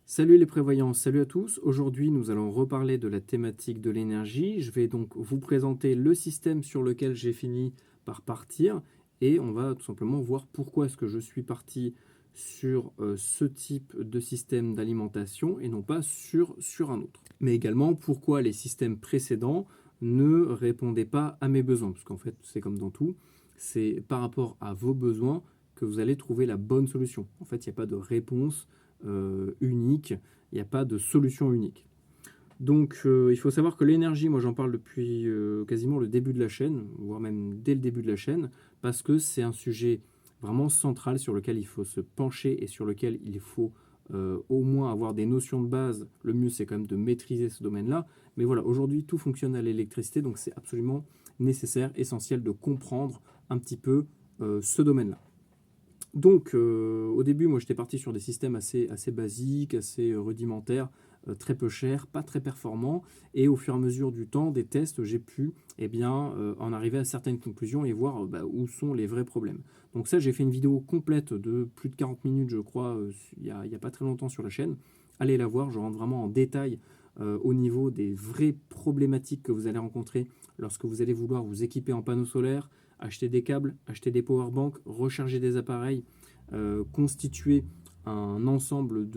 Salut les prévoyants, salut à tous. Aujourd'hui, nous allons reparler de la thématique de l'énergie. Je vais donc vous présenter le système sur lequel j'ai fini par partir et on va tout simplement voir pourquoi est-ce que je suis parti sur ce type de système d'alimentation et non pas sur un autre. Mais également pourquoi les systèmes précédents ne répondaient pas à mes besoins. Parce qu'en fait, c'est comme dans tout, c'est par rapport à vos besoins que vous allez trouver la bonne solution. En fait, il n'y a pas de réponse unique, il n'y a pas de solution unique. Donc il faut savoir que l'énergie, moi j'en parle depuis quasiment le début de la chaîne, voire même dès le début de la chaîne, parce que c'est un sujet vraiment central sur lequel il faut se pencher et sur lequel il faut au moins avoir des notions de base. Le mieux c'est quand même de maîtriser ce domaine-là. Mais voilà, aujourd'hui tout fonctionne à l'électricité, donc c'est absolument nécessaire, essentiel de comprendre un petit peu ce domaine-là. Donc, au début, moi, j'étais parti sur des systèmes assez basiques, assez rudimentaires, très peu chers, pas très performants. Et au fur et à mesure du temps, des tests, j'ai pu en arriver à certaines conclusions et voir où sont les vrais problèmes. Donc ça, j'ai fait une vidéo complète de plus de 40 minutes, je crois, il y a pas très longtemps sur la chaîne. Allez la voir, je rentre vraiment en détail au niveau des vraies problématiques que vous allez rencontrer lorsque vous allez vouloir vous équiper en panneaux solaires, acheter des câbles, acheter des powerbanks, recharger des appareils, constituer un ensemble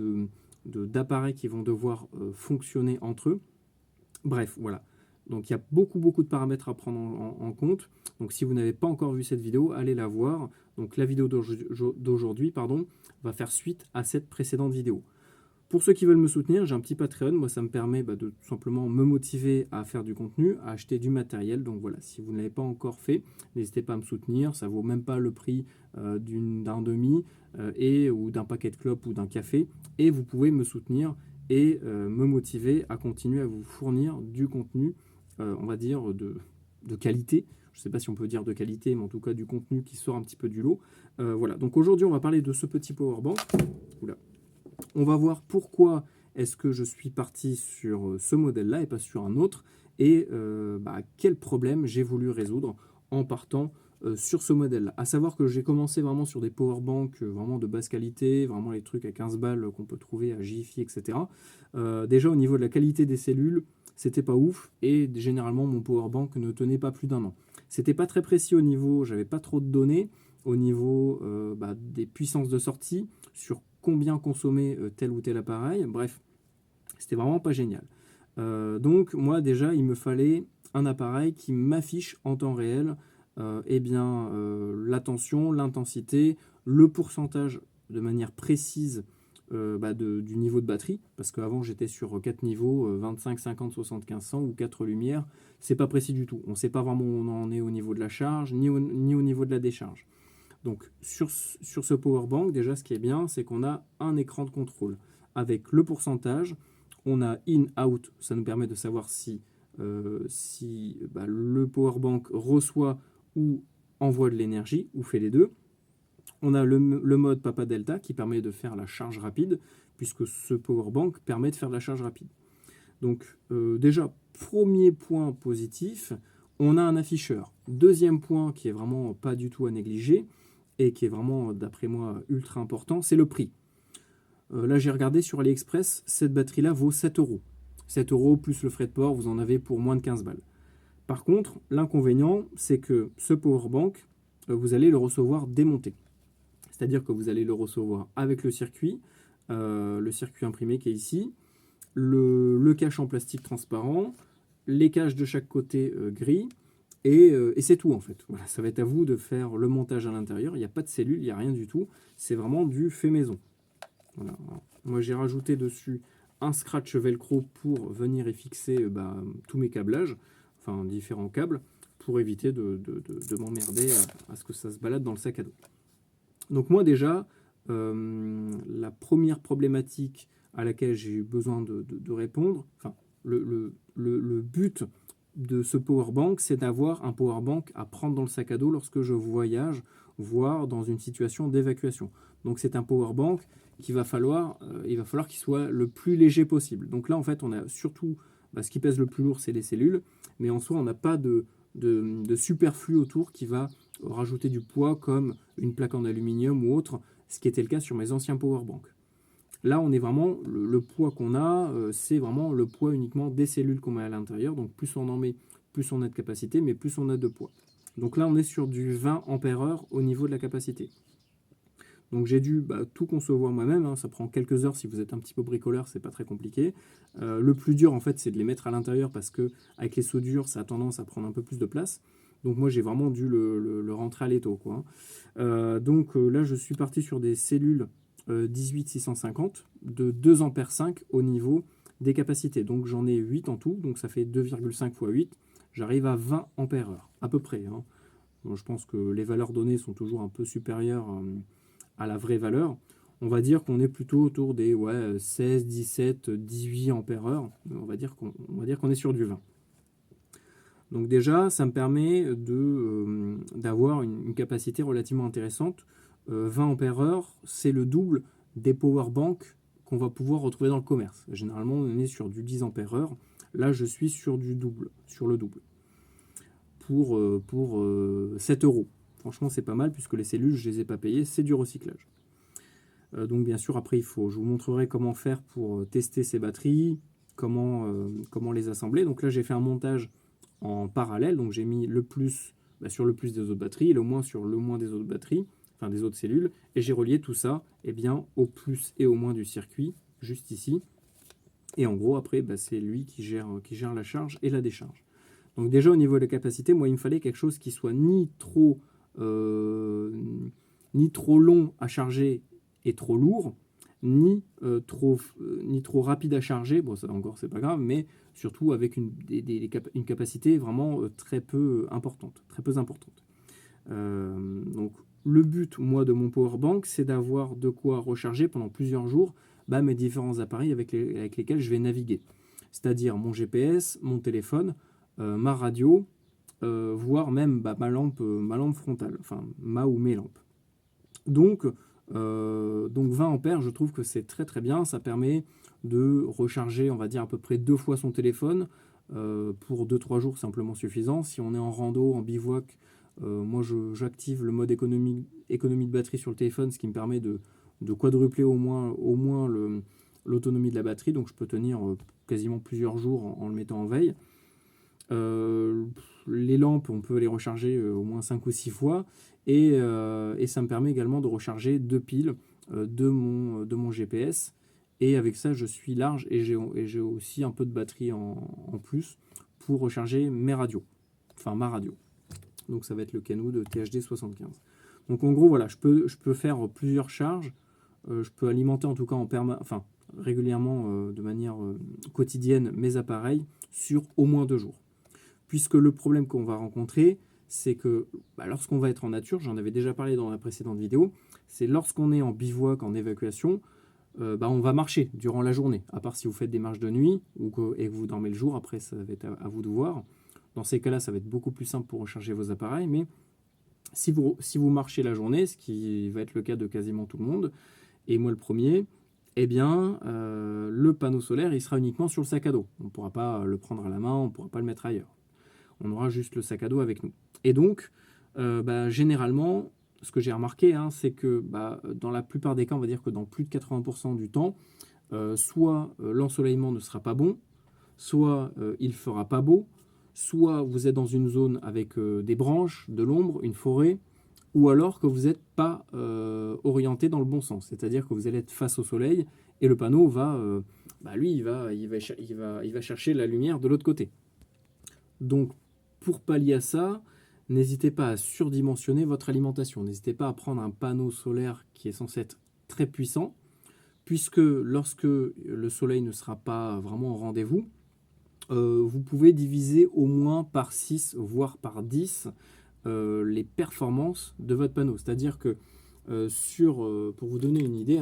d'appareils qui vont devoir fonctionner entre eux. Bref, voilà. Donc il y a beaucoup de paramètres à prendre en compte. Donc si vous n'avez pas encore vu cette vidéo, allez la voir. Donc la vidéo d'aujourd'hui, va faire suite à cette précédente vidéo. Pour ceux qui veulent me soutenir, j'ai un petit Patreon. Moi, ça me permet de tout simplement me motiver à faire du contenu, à acheter du matériel. Donc voilà, si vous ne l'avez pas encore fait, n'hésitez pas à me soutenir. Ça ne vaut même pas le prix d'un demi ou d'un paquet de clopes ou d'un café. Et vous pouvez me soutenir et me motiver à continuer à vous fournir du contenu, on va dire, de qualité. Je ne sais pas si on peut dire de qualité, mais en tout cas du contenu qui sort un petit peu du lot. Voilà, donc aujourd'hui, on va parler de ce petit powerbank. Oula. On va voir pourquoi est-ce que je suis parti sur ce modèle-là et pas sur un autre, et quel problème j'ai voulu résoudre en partant sur ce modèle-là. À savoir que j'ai commencé vraiment sur des powerbanks vraiment de basse qualité, vraiment les trucs à 15 balles qu'on peut trouver à Jiffy, etc. Déjà au niveau de la qualité des cellules, c'était pas ouf, et généralement mon powerbank ne tenait pas plus d'un an. C'était pas très précis au niveau, j'avais pas trop de données au niveau des puissances de sortie, sur combien consommer tel ou tel appareil. Bref, c'était vraiment pas génial. Donc moi déjà, il me fallait un appareil qui m'affiche en temps réel la tension, l'intensité, le pourcentage de manière précise du niveau de batterie, parce qu'avant j'étais sur 4 niveaux, 25, 50, 75, 100 ou 4 lumières, c'est pas précis du tout. On ne sait pas vraiment où on en est au niveau de la charge, ni au niveau de la décharge. Donc sur ce powerbank, déjà ce qui est bien, c'est qu'on a un écran de contrôle avec le pourcentage, on a in-out, ça nous permet de savoir si le powerbank reçoit ou envoie de l'énergie, ou fait les deux. On a le mode Papa Delta qui permet de faire la charge rapide, puisque ce powerbank permet de faire de la charge rapide. Donc déjà, premier point positif, on a un afficheur. Deuxième point qui est vraiment pas du tout à négliger, et qui est vraiment, d'après moi, ultra important, c'est le prix. Là, j'ai regardé sur AliExpress, cette batterie-là vaut 7 euros. 7 euros plus le frais de port, vous en avez pour moins de 15 balles. Par contre, l'inconvénient, c'est que ce powerbank, vous allez le recevoir démonté. C'est-à-dire que vous allez le recevoir avec le circuit imprimé qui est ici, le cache en plastique transparent, les caches de chaque côté gris, et c'est tout en fait. Voilà, ça va être à vous de faire le montage à l'intérieur. Il n'y a pas de cellule, il n'y a rien du tout. C'est vraiment du fait maison. Voilà. Moi j'ai rajouté dessus un scratch velcro pour venir y fixer tous mes câblages, enfin différents câbles, pour éviter de m'emmerder à ce que ça se balade dans le sac à dos. Donc moi déjà, la première problématique à laquelle j'ai eu besoin de répondre, enfin le but de ce powerbank, c'est d'avoir un powerbank à prendre dans le sac à dos lorsque je voyage, voire dans une situation d'évacuation. Donc c'est un powerbank il va falloir qu'il soit le plus léger possible. Donc là en fait on a surtout, ce qui pèse le plus lourd c'est les cellules, mais en soi on n'a pas de superflu autour qui va rajouter du poids comme une plaque en aluminium ou autre, ce qui était le cas sur mes anciens powerbanks. Là, on est vraiment, le poids qu'on a, c'est vraiment le poids uniquement des cellules qu'on met à l'intérieur. Donc plus on en met, plus on a de capacité, mais plus on a de poids. Donc là, on est sur du 20 ampères-heure au niveau de la capacité. Donc j'ai dû tout concevoir moi-même, hein. Ça prend quelques heures si vous êtes un petit peu bricoleur, c'est pas très compliqué. Le plus dur en fait c'est de les mettre à l'intérieur parce que avec les soudures ça a tendance à prendre un peu plus de place. Donc moi j'ai vraiment dû le rentrer à l'étau, quoi. Là je suis parti sur des cellules 18650 de 2 ampères 5 au niveau des capacités. Donc j'en ai 8 en tout, donc ça fait 2,5 x 8. J'arrive à 20 ampères heure, à peu près, hein. Bon, je pense que les valeurs données sont toujours un peu supérieures à la vraie valeur. On va dire qu'on est plutôt autour des 16, 17, 18 ampères heure. On va dire qu'on est sur du 20. Donc déjà, ça me permet d'avoir une capacité relativement intéressante. 20 ampères heure, c'est le double des power banks qu'on va pouvoir retrouver dans le commerce. Généralement, on est sur du 10 ampères heure. Là, je suis sur le double. Pour 7 euros. Franchement, c'est pas mal puisque les cellules, je les ai pas payées, c'est du recyclage. Donc bien sûr, après, je vous montrerai comment faire pour tester ces batteries, comment les assembler. Donc là, j'ai fait un montage en parallèle. Donc j'ai mis le plus sur le plus des autres batteries et le moins sur le moins des autres batteries, enfin des autres cellules. Et j'ai relié tout ça au plus et au moins du circuit, juste ici. Et en gros, après, c'est lui qui gère la charge et la décharge. Donc déjà, au niveau de la capacité, moi, il me fallait quelque chose qui soit ni trop long à charger et trop lourd, ni trop rapide à charger. Bon, ça encore, c'est pas grave, mais surtout avec une capacité vraiment très peu importante. Donc, le but, moi, de mon powerbank, c'est d'avoir de quoi recharger pendant plusieurs jours mes différents appareils avec lesquels je vais naviguer. C'est-à-dire mon GPS, mon téléphone, ma radio, voire même ma lampe frontale, enfin ma ou mes lampes. Donc 20 ampères, je trouve que c'est très très bien. Ça permet de recharger, on va dire, à peu près 2 fois son téléphone. Pour 2-3 jours, c'est amplement suffisant. Si on est en rando, en bivouac, moi j'active le mode économie de batterie sur le téléphone, ce qui me permet de quadrupler au moins l'autonomie de la batterie. Donc je peux tenir quasiment plusieurs jours en le mettant en veille. Les lampes, on peut les recharger au moins 5 ou 6 fois. Et ça me permet également de recharger 2 piles de mon GPS. Et avec ça, je suis large et j'ai aussi un peu de batterie en plus pour recharger mes radios. Enfin, ma radio. Donc ça va être le Canoo de THD 75. Donc en gros, voilà, je peux faire plusieurs charges. Je peux alimenter en tout cas régulièrement, de manière quotidienne, mes appareils sur au moins 2 jours. Puisque le problème qu'on va rencontrer, c'est que lorsqu'on va être en nature, j'en avais déjà parlé dans la précédente vidéo, c'est lorsqu'on est en bivouac, en évacuation, on va marcher durant la journée, à part si vous faites des marches de nuit et que vous dormez le jour, après ça va être à vous de voir. Dans ces cas-là, ça va être beaucoup plus simple pour recharger vos appareils, mais si vous marchez la journée, ce qui va être le cas de quasiment tout le monde, et moi le premier, le panneau solaire, il sera uniquement sur le sac à dos. On ne pourra pas le prendre à la main, on ne pourra pas le mettre ailleurs. On aura juste le sac à dos avec nous. Et donc, généralement, ce que j'ai remarqué, c'est que dans la plupart des cas, on va dire que dans plus de 80% du temps, soit l'ensoleillement ne sera pas bon, soit il fera pas beau, soit vous êtes dans une zone avec des branches, de l'ombre, une forêt, ou alors que vous n'êtes pas orienté dans le bon sens. C'est-à-dire que vous allez être face au soleil et le panneau il va chercher la lumière de l'autre côté. Donc, pour pallier à ça, n'hésitez pas à surdimensionner votre alimentation. N'hésitez pas à prendre un panneau solaire qui est censé être très puissant, puisque lorsque le soleil ne sera pas vraiment au rendez-vous, vous pouvez diviser au moins par 6, voire par 10, les performances de votre panneau. C'est-à-dire que, pour vous donner une idée,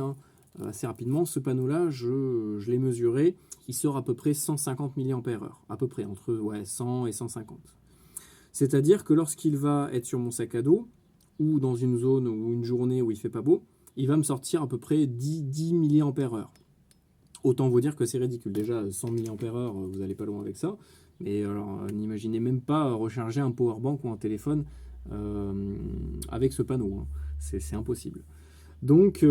assez rapidement, ce panneau-là, je l'ai mesuré, il sort à peu près 150 mAh, à peu près, entre 100 et 150. C'est-à-dire que lorsqu'il va être sur mon sac à dos, ou dans une zone ou une journée où il ne fait pas beau, il va me sortir à peu près 10 mAh. Autant vous dire que c'est ridicule. Déjà, 100 mAh, vous n'allez pas loin avec ça. Mais alors, n'imaginez même pas recharger un powerbank ou un téléphone avec ce panneau. C'est impossible. Donc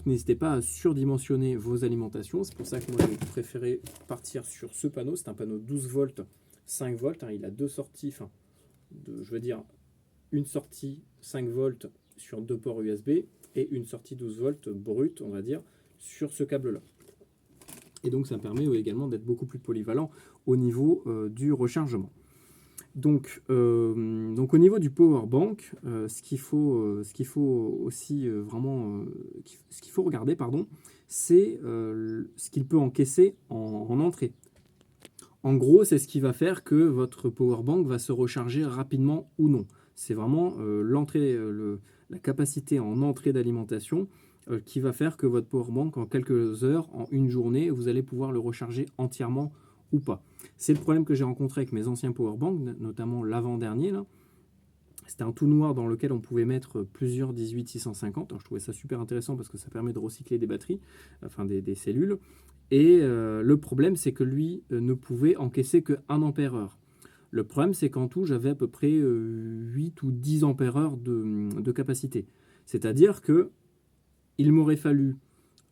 n'hésitez pas à surdimensionner vos alimentations. C'est pour ça que moi, j'ai préféré partir sur ce panneau. C'est un panneau 12 volts, 5 volts. Hein. Il a deux sorties, je veux dire, une sortie 5 volts sur deux ports USB et une sortie 12 volts brute, on va dire, sur ce câble-là. Et donc, ça permet également d'être beaucoup plus polyvalent au niveau du rechargement. Donc au niveau du power bank, ce qu'il faut aussi vraiment, ce qu'il faut regarder, pardon, c'est ce qu'il peut encaisser en entrée. En gros, c'est ce qui va faire que votre power bank va se recharger rapidement ou non. C'est vraiment l'entrée, la capacité en entrée d'alimentation qui va faire que votre power bank, en quelques heures, en une journée, vous allez pouvoir le recharger entièrement ou pas. C'est le problème que j'ai rencontré avec mes anciens powerbanks, notamment l'avant-dernier. C'était un tout noir dans lequel on pouvait mettre plusieurs 18650. Alors, je trouvais ça super intéressant parce que ça permet de recycler des batteries, enfin des cellules. Et le problème, c'est que lui ne pouvait encaisser que 1 ampère-heure. Le problème, c'est qu'en tout, j'avais à peu près 8 ou 10 ampères-heure de capacité. C'est-à-dire que il m'aurait fallu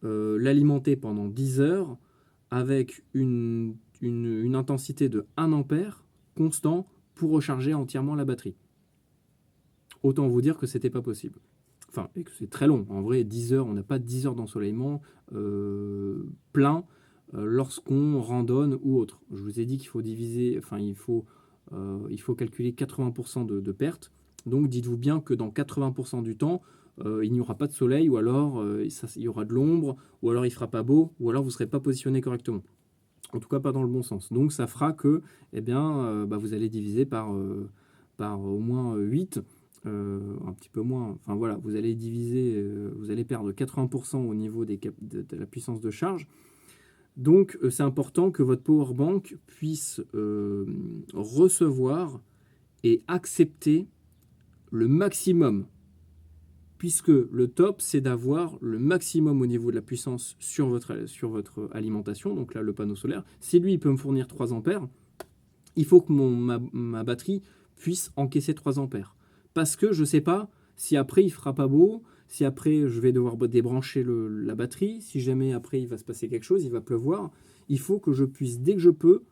l'alimenter pendant 10 heures avec une intensité de 1 ampère constant pour recharger entièrement la batterie. Autant vous dire que c'était pas possible. Enfin, et que c'est très long. En vrai, 10 heures, on n'a pas 10 heures d'ensoleillement plein lorsqu'on randonne ou autre. Je vous ai dit qu'il faut diviser, enfin, il faut calculer 80% de pertes. Donc, dites-vous bien que dans 80% du temps, il n'y aura pas de soleil, ou alors il y aura de l'ombre, ou alors il ne fera pas beau, ou alors vous ne serez pas positionné correctement. En tout cas, pas dans le bon sens. Donc, ça fera que vous allez diviser par au moins 8, un petit peu moins. Enfin, voilà, vous allez diviser, vous allez perdre 80% au niveau de la puissance de charge. Donc, c'est important que votre power bank puisse recevoir et accepter le maximum, puisque le top, c'est d'avoir le maximum au niveau de la puissance sur votre alimentation. Donc là, le panneau solaire, si lui, il peut me fournir 3 ampères, il faut que ma batterie puisse encaisser 3 ampères. Parce que je ne sais pas si après, il ne fera pas beau, si après, je vais devoir débrancher la batterie, si jamais après, il va se passer quelque chose, il va pleuvoir. Il faut que je puisse, dès que je peux,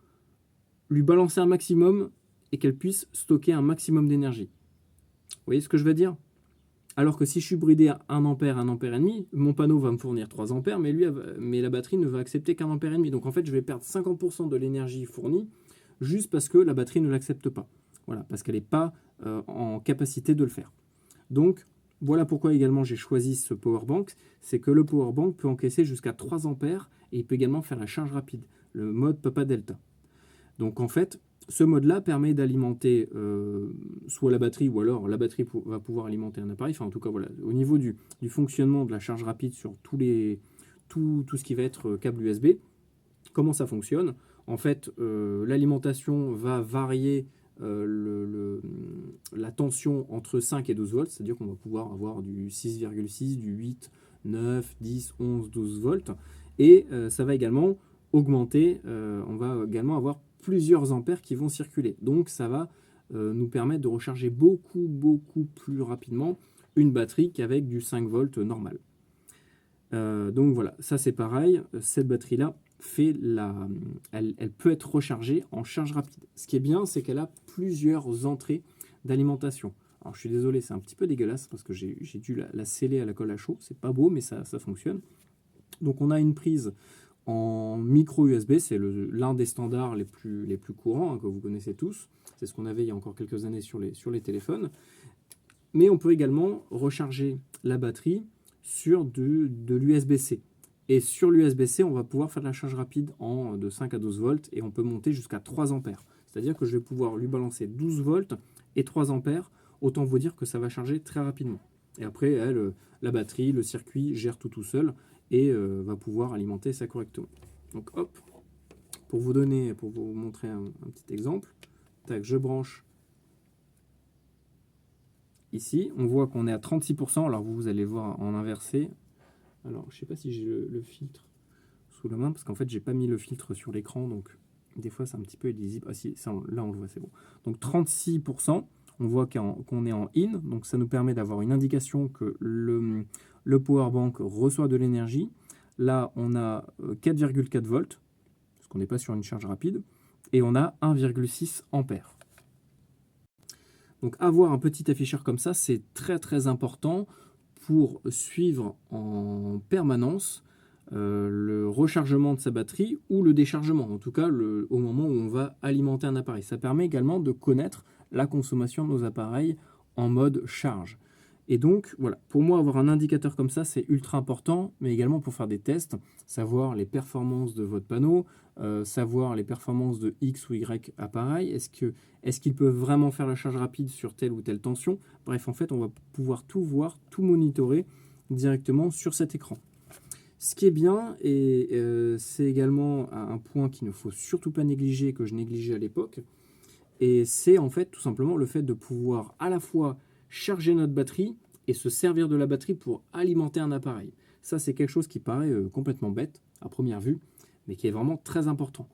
lui balancer un maximum et qu'elle puisse stocker un maximum d'énergie. Vous voyez ce que je veux dire ? Alors que si je suis bridé à 1 ampère, 1 ampère et demi, mon panneau va me fournir 3 ampères, mais la batterie ne va accepter qu'1 ampère et demi. Donc en fait, je vais perdre 50% de l'énergie fournie juste parce que la batterie ne l'accepte pas. Voilà, parce qu'elle n'est pas en capacité de le faire. Donc voilà pourquoi également j'ai choisi ce power bank, c'est que le power bank peut encaisser jusqu'à 3 ampères et il peut également faire la charge rapide, le mode Papa Delta. Donc en fait, ce mode-là permet d'alimenter soit la batterie, ou alors la batterie va pouvoir alimenter un appareil. Enfin, en tout cas, voilà. Au niveau du fonctionnement de la charge rapide sur tout ce qui va être câble USB, comment ça fonctionne ? En fait, l'alimentation va varier la tension entre 5 et 12 volts, c'est-à-dire qu'on va pouvoir avoir du 6,6, du 8, 9, 10, 11, 12 volts. Et ça va également augmenter, on va également avoir plusieurs ampères qui vont circuler. Donc ça va nous permettre de recharger beaucoup plus rapidement une batterie qu'avec du 5 volts normal. Donc voilà, ça c'est pareil, cette batterie-là elle peut être rechargée en charge rapide. Ce qui est bien, c'est qu'elle a plusieurs entrées d'alimentation. Alors je suis désolé, c'est un petit peu dégueulasse parce que j'ai dû la sceller à la colle à chaud. C'est pas beau, mais ça fonctionne. Donc on a une prise en micro USB, c'est l'un des standards les plus courants, que vous connaissez tous. C'est ce qu'on avait il y a encore quelques années sur les téléphones. Mais on peut également recharger la batterie sur de l'USB-C. Et sur l'USB-C, on va pouvoir faire de la charge rapide de 5 à 12 volts et on peut monter jusqu'à 3 ampères. C'est-à-dire que je vais pouvoir lui balancer 12 volts et 3 ampères. Autant vous dire que ça va charger très rapidement. Et après, la batterie, le circuit gère tout seul et va pouvoir alimenter ça correctement. Donc hop, pour vous montrer un petit exemple, tac, je branche ici, on voit qu'on est à 36%, alors vous allez voir en inversé. Alors je ne sais pas si j'ai le filtre sous la main, parce qu'en fait j'ai pas mis le filtre sur l'écran, donc des fois c'est un petit peu illisible. Ah si, là on le voit, c'est bon. Donc 36%, on voit qu'on est en in, donc ça nous permet d'avoir une indication que le powerbank reçoit de l'énergie. Là, on a 4,4 volts, parce qu'on n'est pas sur une charge rapide, et on a 1,6 ampères. Donc avoir un petit afficheur comme ça, c'est très très important pour suivre en permanence le rechargement de sa batterie ou le déchargement, en tout cas au moment où on va alimenter un appareil. Ça permet également de connaître la consommation de nos appareils en mode charge. Et donc, voilà, pour moi, avoir un indicateur comme ça, c'est ultra important, mais également pour faire des tests, savoir les performances de votre panneau, savoir les performances de X ou Y appareil, est-ce qu'ils peuvent vraiment faire la charge rapide sur telle ou telle tension. Bref, en fait, on va pouvoir tout voir, tout monitorer directement sur cet écran. Ce qui est bien, et c'est également un point qu'il ne faut surtout pas négliger, que je négligeais à l'époque, et c'est en fait tout simplement le fait de pouvoir à la fois charger notre batterie et se servir de la batterie pour alimenter un appareil. Ça, c'est quelque chose qui paraît complètement bête à première vue, mais qui est vraiment très important.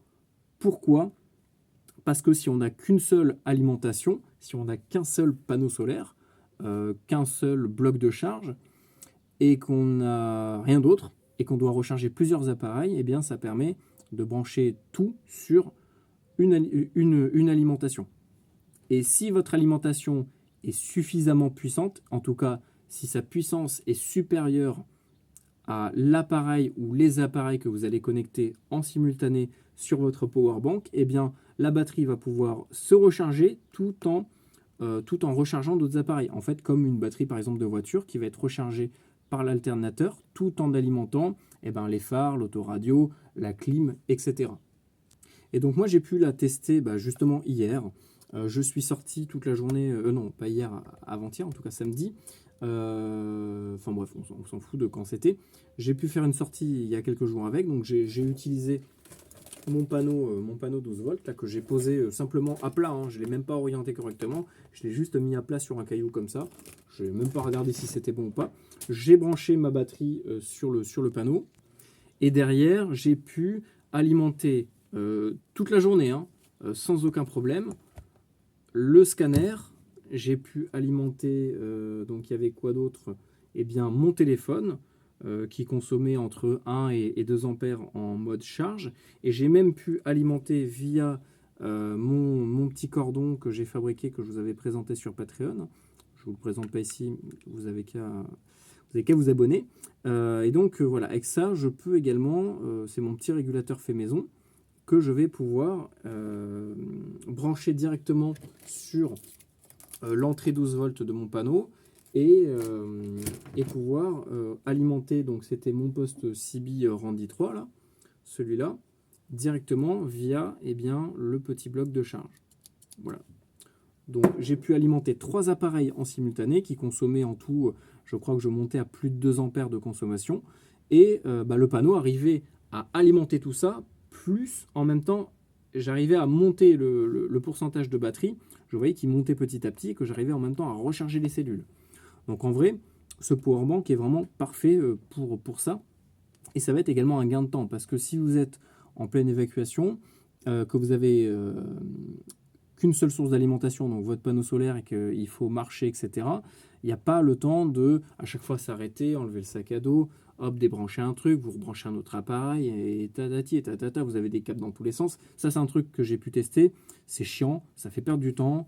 Pourquoi ? Parce que si on n'a qu'une seule alimentation, si on n'a qu'un seul panneau solaire, qu'un seul bloc de charge, et qu'on n'a rien d'autre, et qu'on doit recharger plusieurs appareils, eh bien ça permet de brancher tout sur une alimentation. Et si votre alimentation est suffisamment puissante, en tout cas si sa puissance est supérieure à l'appareil ou les appareils que vous allez connecter en simultané sur votre powerbank, eh bien la batterie va pouvoir se recharger tout en rechargeant d'autres appareils. En fait, comme une batterie par exemple de voiture qui va être rechargée par l'alternateur tout en alimentant les phares, l'autoradio, la clim, etc. Et donc moi j'ai pu la tester justement hier. Je suis sorti toute la journée, non pas hier, avant-hier, en tout cas samedi. Enfin bref, on s'en fout de quand c'était. J'ai pu faire une sortie il y a quelques jours avec, donc j'ai utilisé mon panneau 12 volts là, que j'ai posé simplement à plat, hein. Je ne l'ai même pas orienté correctement, je l'ai juste mis à plat sur un caillou comme ça. Je n'ai même pas regardé si c'était bon ou pas. J'ai branché ma batterie sur le panneau et derrière j'ai pu alimenter toute la journée sans aucun problème le scanner. J'ai pu alimenter, donc il y avait quoi d'autre ? Eh bien mon téléphone qui consommait entre 1 et 2 ampères en mode charge, et j'ai même pu alimenter via mon petit cordon que j'ai fabriqué, que je vous avais présenté sur Patreon. Je ne vous le présente pas ici, vous avez qu'à vous abonner. Et donc voilà, avec ça je peux également, c'est mon petit régulateur fait maison, que je vais pouvoir brancher directement sur l'entrée 12 volts de mon panneau et pouvoir alimenter, donc c'était mon poste CB Randy 3 là, celui-là, directement via le petit bloc de charge. Voilà. Donc j'ai pu alimenter 3 appareils en simultané qui consommaient en tout, je crois que je montais à plus de 2 ampères de consommation, et le panneau arrivait à alimenter tout ça, plus en même temps j'arrivais à monter le pourcentage de batterie. Je voyais qu'il montait petit à petit et que j'arrivais en même temps à recharger les cellules. Donc en vrai, ce powerbank est vraiment parfait pour ça. Et ça va être également un gain de temps, parce que si vous êtes en pleine évacuation, que vous avez qu'une seule source d'alimentation, donc votre panneau solaire, et qu'il faut marcher, etc., il n'y a pas le temps de à chaque fois s'arrêter, enlever le sac à dos, hop, débrancher un truc, vous rebranchez un autre appareil, et tatati et tatata, vous avez des câbles dans tous les sens. Ça, c'est un truc que j'ai pu tester. C'est chiant, ça fait perdre du temps,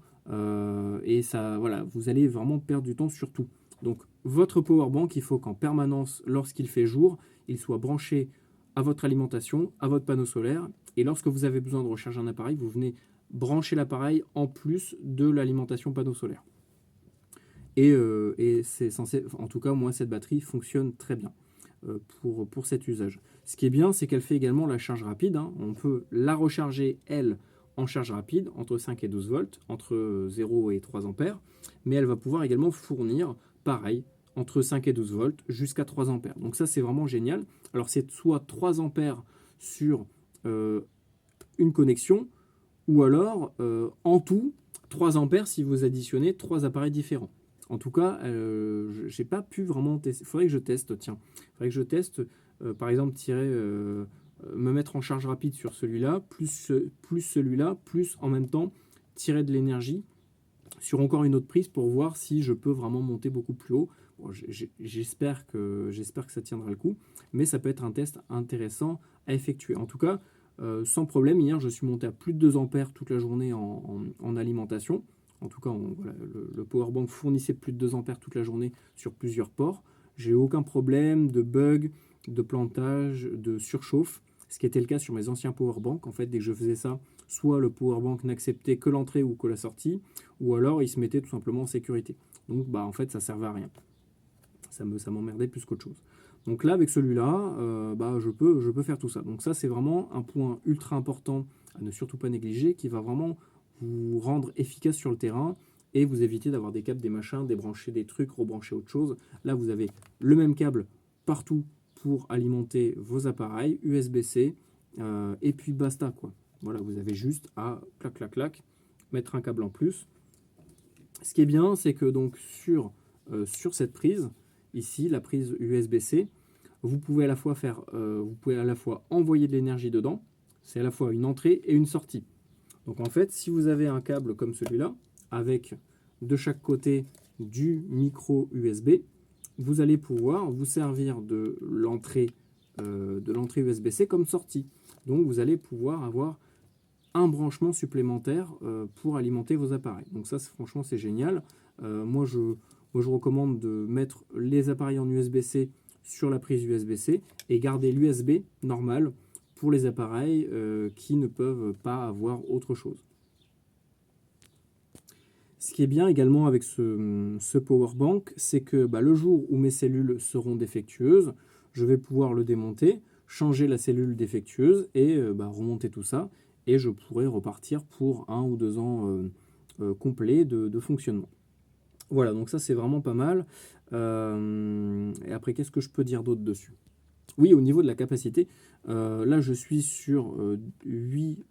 et ça, voilà, vous allez vraiment perdre du temps sur tout. Donc, votre powerbank, il faut qu'en permanence, lorsqu'il fait jour, il soit branché à votre alimentation, à votre panneau solaire, et lorsque vous avez besoin de recharger un appareil, vous venez brancher l'appareil en plus de l'alimentation panneau solaire. Et c'est censé, en tout cas, moi, cette batterie fonctionne très bien pour cet usage. Ce qui est bien, c'est qu'elle fait également la charge rapide. On peut la recharger, elle, en charge rapide, entre 5 et 12 volts, entre 0 et 3 ampères, mais elle va pouvoir également fournir, pareil, entre 5 et 12 volts, jusqu'à 3 ampères. Donc ça, c'est vraiment génial. Alors, c'est soit 3 ampères sur une connexion, ou alors, en tout, 3 ampères si vous additionnez 3 appareils différents. En tout cas, j'ai pas pu vraiment tester. Il faudrait que je teste, tiens. Il faudrait que je teste, par exemple, me mettre en charge rapide sur celui-là, plus celui-là, plus en même temps tirer de l'énergie sur encore une autre prise pour voir si je peux vraiment monter beaucoup plus haut. Bon, j'espère que ça tiendra le coup, mais ça peut être un test intéressant à effectuer. En tout cas, sans problème, hier je suis monté à plus de 2 ampères toute la journée en alimentation. En tout cas, voilà, le powerbank fournissait plus de 2 ampères toute la journée sur plusieurs ports. J'ai eu aucun problème de bug, de plantage, de surchauffe, ce qui était le cas sur mes anciens powerbanks. En fait, dès que je faisais ça, soit le powerbank n'acceptait que l'entrée ou que la sortie, ou alors il se mettait tout simplement en sécurité. Donc bah, en fait, ça servait à rien. Ça m'emmerdait plus qu'autre chose. Donc là, avec celui-là, bah, je peux faire tout ça. Donc ça, c'est vraiment un point ultra important à ne surtout pas négliger, qui va vraiment vous rendre efficace sur le terrain et vous éviter d'avoir des câbles, des machins, débrancher des trucs, rebrancher autre chose. Là, vous avez le même câble partout pour alimenter vos appareils, USB-C, et puis basta, quoi. Voilà, vous avez juste à clac, clac, clac, mettre un câble en plus. Ce qui est bien, c'est que donc sur cette prise, ici, la prise USB-C, vous pouvez à la fois envoyer de l'énergie dedans, c'est à la fois une entrée et une sortie. Donc en fait, si vous avez un câble comme celui-là, avec de chaque côté du micro USB, vous allez pouvoir vous servir de l'entrée USB-C comme sortie. Donc vous allez pouvoir avoir un branchement supplémentaire pour alimenter vos appareils. Donc ça, franchement, c'est génial. Moi, je recommande de mettre les appareils en USB-C sur la prise USB-C et garder l'USB normal pour les appareils qui ne peuvent pas avoir autre chose. Ce qui est bien également avec ce powerbank, c'est que le jour où mes cellules seront défectueuses, je vais pouvoir le démonter, changer la cellule défectueuse et remonter tout ça. Et je pourrai repartir pour 1 ou 2 ans complets de fonctionnement. Voilà, donc ça c'est vraiment pas mal. Et après, qu'est-ce que je peux dire d'autre dessus? Oui, au niveau de la capacité, là je suis sur 8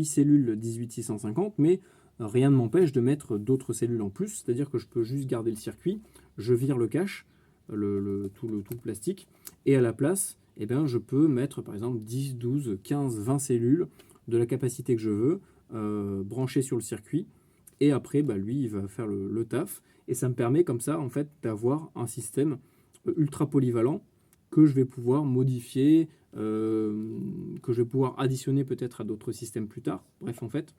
cellules 18650, mais rien ne m'empêche de mettre d'autres cellules en plus, c'est-à-dire que je peux juste garder le circuit, je vire le cache, tout le plastique, et à la place, eh bien, je peux mettre par exemple 10, 12, 15, 20 cellules de la capacité que je veux, branchées sur le circuit, et après, lui, il va faire le taf, et ça me permet comme ça, en fait, d'avoir un système ultra polyvalent que je vais pouvoir modifier, que je vais pouvoir additionner peut-être à d'autres systèmes plus tard. Bref, en fait,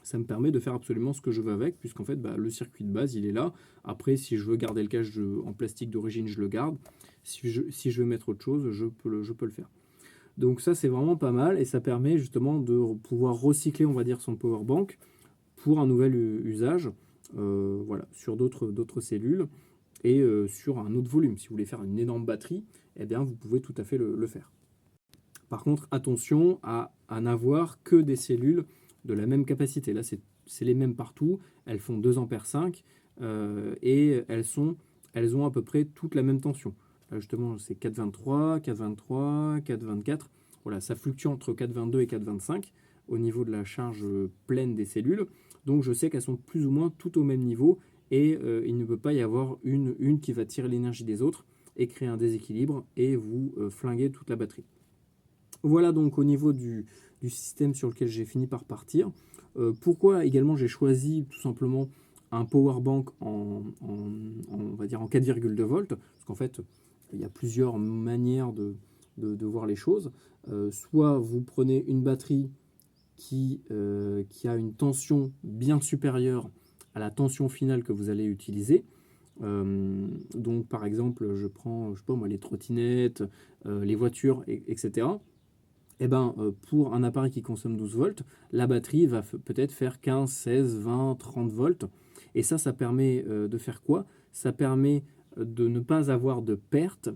ça me permet de faire absolument ce que je veux avec, puisqu'en fait, le circuit de base, il est là. Après, si je veux garder le cache en plastique d'origine, je le garde. Si je veux mettre autre chose, je peux le faire. Donc ça, c'est vraiment pas mal, et ça permet justement de pouvoir recycler, on va dire, son powerbank pour un nouvel usage, voilà, sur d'autres cellules et sur un autre volume. Si vous voulez faire une énorme batterie, eh bien, vous pouvez tout à fait le faire. Par contre, attention à n'avoir que des cellules de la même capacité. Là, c'est les mêmes partout. Elles font 2 ampères 5 et elles ont à peu près toute la même tension. Là, justement, c'est 4,23, 4,23, 4,24. Voilà, ça fluctue entre 4,22 et 4,25 au niveau de la charge pleine des cellules. Donc, je sais qu'elles sont plus ou moins toutes au même niveau et il ne peut pas y avoir une qui va tirer l'énergie des autres et créer un déséquilibre et vous flinguer toute la batterie. Voilà donc au niveau du système sur lequel j'ai fini par partir. Pourquoi également j'ai choisi tout simplement un powerbank on va dire en 4,2 volts, parce qu'en fait il y a plusieurs manières de voir les choses. Soit vous prenez une batterie qui a une tension bien supérieure à la tension finale que vous allez utiliser. Donc par exemple, je prends, je sais pas moi, les trottinettes, les voitures, etc. Et pour un appareil qui consomme 12 volts, la batterie va peut-être faire 15, 16, 20, 30 volts. Et ça permet de faire quoi? Ça permet de ne pas avoir de perte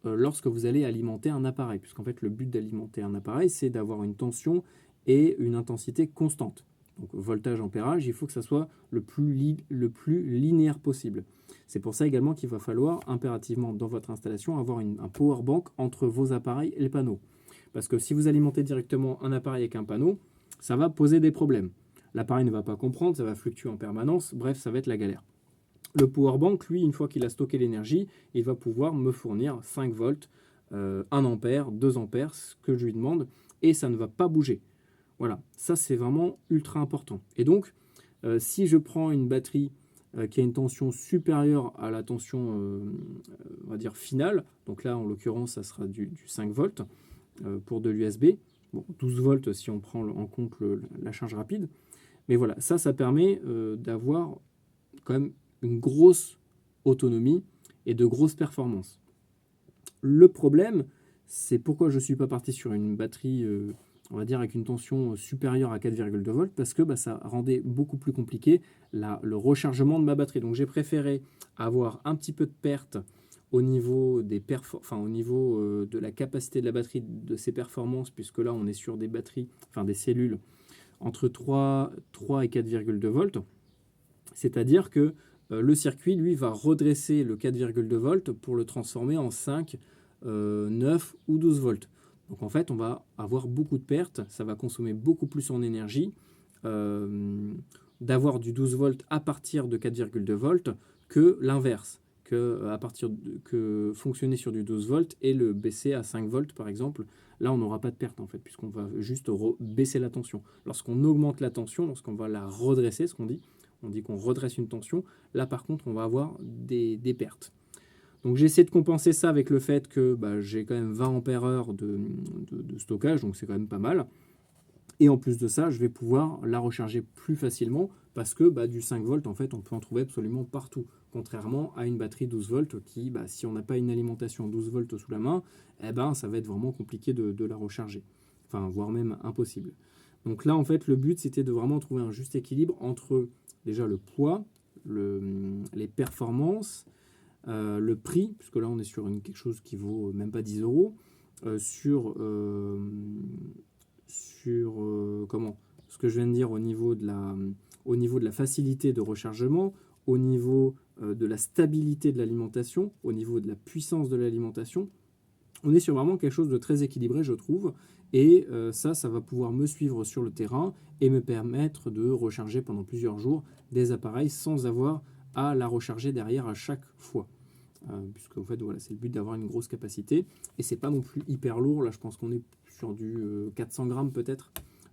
lorsque vous allez alimenter un appareil. Puisqu'en fait, le but d'alimenter un appareil, c'est d'avoir une tension et une intensité constante. Donc voltage, ampérage, il faut que ça soit le plus linéaire possible. C'est pour ça également qu'il va falloir impérativement dans votre installation avoir un power bank entre vos appareils et le panneau. Parce que si vous alimentez directement un appareil avec un panneau, ça va poser des problèmes. L'appareil ne va pas comprendre, ça va fluctuer en permanence, bref, ça va être la galère. Le powerbank, lui, une fois qu'il a stocké l'énergie, il va pouvoir me fournir 5 volts, 1 ampère, 2 ampères, ce que je lui demande, et ça ne va pas bouger. Voilà, ça c'est vraiment ultra important. Et donc, si je prends une batterie qui a une tension supérieure à la tension, on va dire, finale. Donc là, en l'occurrence, ça sera du 5 volts pour de l'USB. Bon, 12 volts si on prend en compte la charge rapide. Mais voilà, ça permet d'avoir quand même une grosse autonomie et de grosses performances. Le problème, c'est pourquoi je ne suis pas parti sur une batterie, on va dire, avec une tension supérieure à 4,2 volts, parce que ça rendait beaucoup plus compliqué le rechargement de ma batterie. Donc j'ai préféré avoir un petit peu de perte au niveau, au niveau de la capacité de la batterie, de ses performances, puisque là on est sur des batteries, enfin des cellules, entre 3 et 4,2 volts. C'est-à-dire que le circuit, lui, va redresser le 4,2 volts pour le transformer en 5, 9 ou 12 volts. Donc en fait, on va avoir beaucoup de pertes, ça va consommer beaucoup plus en énergie d'avoir du 12 volts à partir de 4,2 volts que l'inverse, que fonctionner sur du 12 volts et le baisser à 5 volts par exemple. Là, on n'aura pas de perte en fait, puisqu'on va juste baisser la tension. Lorsqu'on augmente la tension, lorsqu'on va la redresser, ce qu'on dit, on dit qu'on redresse une tension, là par contre, on va avoir des pertes. Donc j'ai essayé de compenser ça avec le fait que j'ai quand même 20 ampères de stockage, donc c'est quand même pas mal. Et en plus de ça, je vais pouvoir la recharger plus facilement parce que du 5 volts, en fait, on peut en trouver absolument partout. Contrairement à une batterie 12 volts qui, si on n'a pas une alimentation 12 volts sous la main, ça va être vraiment compliqué de la recharger. Enfin, voire même impossible. Donc là, en fait, le but, c'était de vraiment trouver un juste équilibre entre déjà le poids, les performances, le prix, puisque là, on est sur quelque chose qui vaut même pas 10 euros, sur ce que je viens de dire au niveau de la facilité de rechargement, au niveau de la stabilité de l'alimentation, au niveau de la puissance de l'alimentation. On est sur vraiment quelque chose de très équilibré, je trouve, et ça va pouvoir me suivre sur le terrain et me permettre de recharger pendant plusieurs jours des appareils sans avoir à la recharger derrière à chaque fois. Puisque en fait, voilà, c'est le but d'avoir une grosse capacité, et c'est pas non plus hyper lourd. Là, je pense qu'on est sur du 400 grammes peut-être.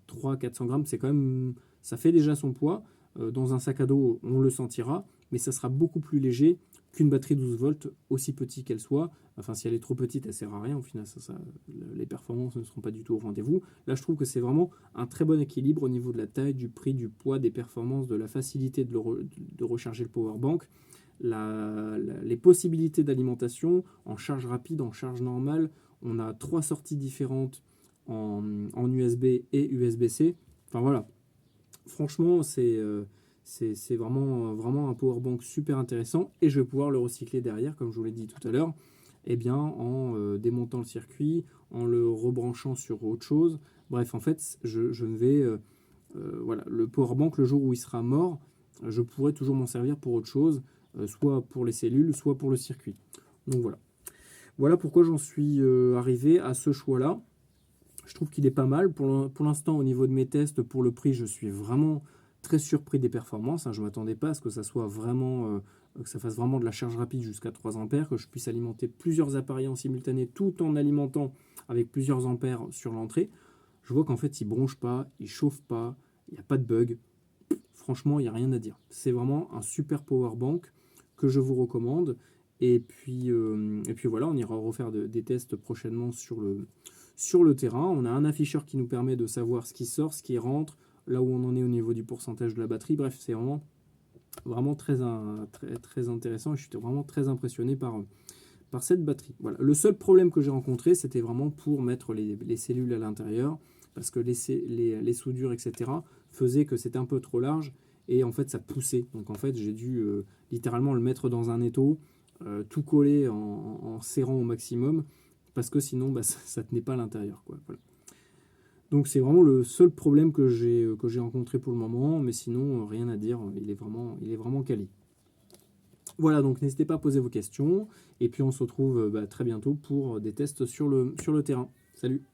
300-400 grammes, c'est quand même, ça fait déjà son poids. Dans un sac à dos, on le sentira, mais ça sera beaucoup plus léger qu'une batterie 12 volts, aussi petite qu'elle soit. Enfin, si elle est trop petite, elle ne sert à rien. Au final, les performances ne seront pas du tout au rendez-vous. Là, je trouve que c'est vraiment un très bon équilibre au niveau de la taille, du prix, du poids, des performances, de la facilité de recharger le powerbank, les possibilités d'alimentation en charge rapide, en charge normale. On a 3 sorties différentes en USB et USB-C. Enfin voilà, franchement, c'est vraiment un powerbank super intéressant, et je vais pouvoir le recycler derrière, comme je vous l'ai dit tout à l'heure, en démontant le circuit, en le rebranchant sur autre chose. Bref, en fait, je ne vais... voilà, le powerbank, le jour où il sera mort, je pourrai toujours m'en servir pour autre chose, soit pour les cellules, soit pour le circuit. Donc voilà. Voilà pourquoi j'en suis arrivé à ce choix-là. Je trouve qu'il est pas mal. Pour l'instant, au niveau de mes tests, pour le prix, je suis vraiment très surpris des performances. Je ne m'attendais pas à ce que ça soit vraiment, que ça fasse vraiment de la charge rapide jusqu'à 3 ampères, que je puisse alimenter plusieurs appareils en simultané tout en alimentant avec plusieurs ampères sur l'entrée. Je vois qu'en fait, il ne bronche pas, il ne chauffe pas, il n'y a pas de bug. Franchement, il n'y a rien à dire. C'est vraiment un super power bank que je vous recommande. Et puis voilà, on ira refaire des tests prochainement sur le terrain. On a un afficheur qui nous permet de savoir ce qui sort, ce qui rentre, là où on en est au niveau du pourcentage de la batterie. Bref, c'est vraiment très, très, très intéressant. Je suis vraiment très impressionné par cette batterie. Voilà. Le seul problème que j'ai rencontré, c'était vraiment pour mettre les cellules à l'intérieur, parce que les soudures, etc., faisaient que c'était un peu trop large, et en fait, ça poussait. Donc en fait, j'ai dû littéralement le mettre dans un étau, tout coller en serrant au maximum, parce que sinon, ça ne tenait pas à l'intérieur, quoi. Voilà. Donc c'est vraiment le seul problème que j'ai rencontré pour le moment, mais sinon, rien à dire, il est vraiment quali. Voilà, donc n'hésitez pas à poser vos questions, et puis on se retrouve très bientôt pour des tests sur le terrain. Salut!